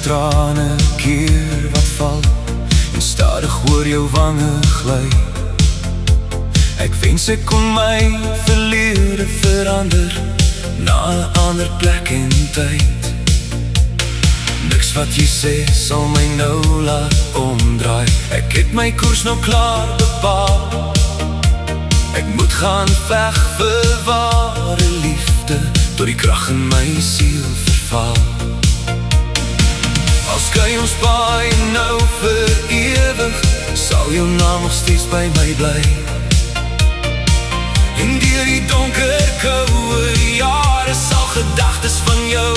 trane keer wat val en stadig oor jou wange gly. Ek wens ek kon my verlede verander na 'n ander plek en tyd. Niks wat jy sê sal my nou laat omdraai. Ek het my koers nou klaar bepaal. Ek moet gaan veg vir ware liefde, tot die krag in my siel verval. Al skei ons baie nou vir ewig, sal jou naam nog steeds by my bly. En deur die donker koue jare sal gedagtes van jou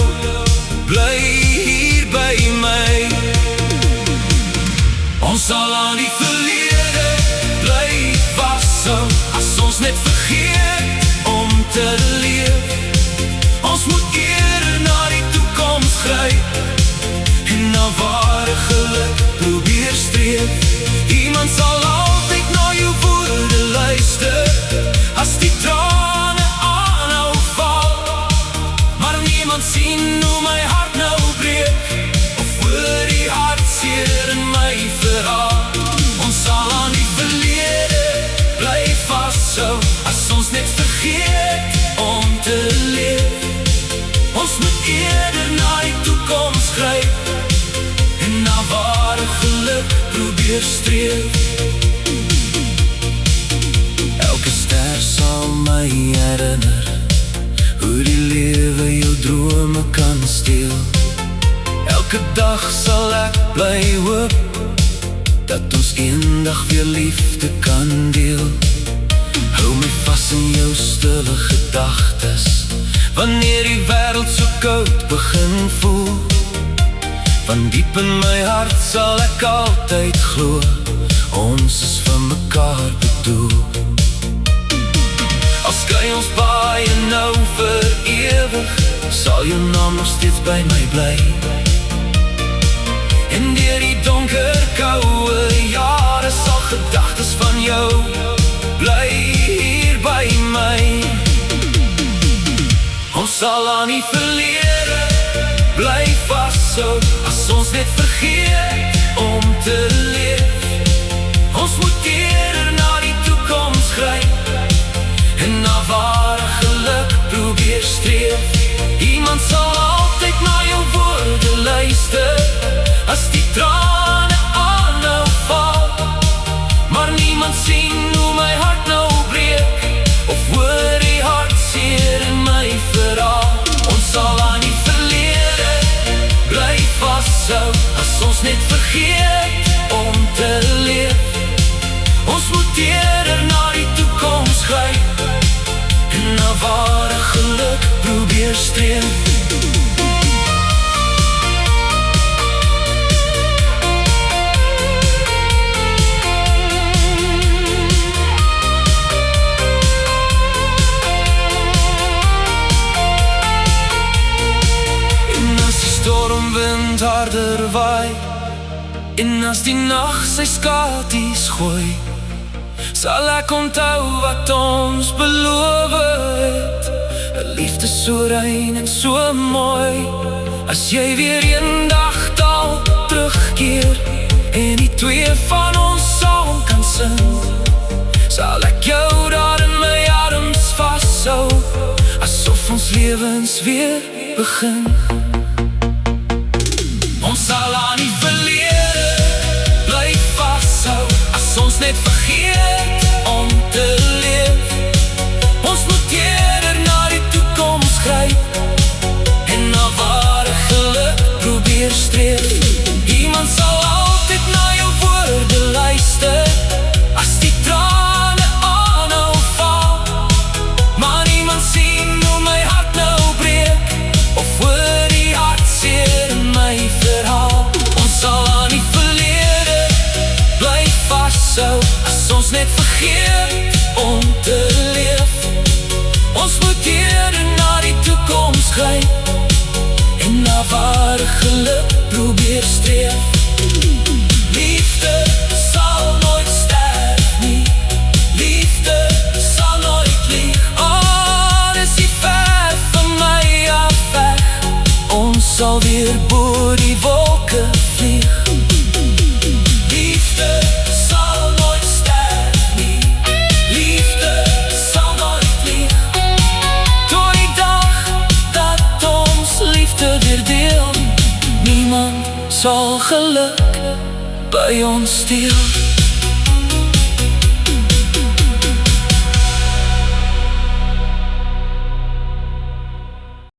bly hier by my. Ons sal aan die verlede bly vashou, as ons net vergeet om te leef. Ons moet eerder na die toekoms gryp en na ware geluk probeer streef. Iemand sal altyd na jou woorde luister, as die trane aanhou val. Maar niemand sien hoe my hart nou breek, of hoor die hartseer in my verhaal. Ons sal aan die verlede bly vashou, as ons net vergeet om te leef. Ons moet eerder na die toekoms gryp en na ware geluk probeer streef. Elke ster sal my herinner hoe die lewe jou drome kan steel. Elke dag sal ek bly hoop dat ons eendag weer liefde kan deel. Hou my vas in jou stille gedagtes, wanneer die wêreld so koud begin voel. Van diep in my hart sal ek altyd glo, ons is vir mekaar bedoel. Al skei ons baie nou vir ewig, sal jou naam nog steeds by my bly. En deur die donker koue jare sal gedagtes van jou bly hier by my. Ons sal aan die verlede bly vashou, as ons net vergeet om te leef. Ons moet eerder na die toekoms gryp en na ware geluk probeer streef. Iemand sal altyd na jou woorde luister, as die trane aanhou val. Maar niemand sien hoe my hart nou breek, of hoor die hartseer in my verhaal. Ons sal aan die verlede bly vashou, as ons net vergeet om te leef. Ons moet eerder na die toekoms gryp en na ware geluk probeer streef. Stormwind harder waai en as die nag sy skaties gooi, sal ek onthou wat ons beloof het. 'n liefde so rein en so mooi. As jy weer eendag dalk terugkeer en die twee van ons saam kan sing, sal ek jou daar in my arms vashou, asof ons lewens weer begin. Ons sal aan die verlede bly vashou, as ons net vergeet om te leef. Ons moet eerder na die toekoms gryp en na ware geluk probeer streef. Iemand sal altyd na jou woorde luister, as die trane aanhou val. Maar niemand sien hoe my hart nou breek, of hoor die hartseer in my verhaal. Ons sal aan die verlede bly vashou, as ons net vergeet om te leef. Ons moet eerder na die toekoms gryp en na ware geluk probeer streef. Liefde sal nooit sterf nie, liefde sal nooit lieg. Dis die ver van my af weg, ons sal weer bo die wolk sal geluk by ons steel.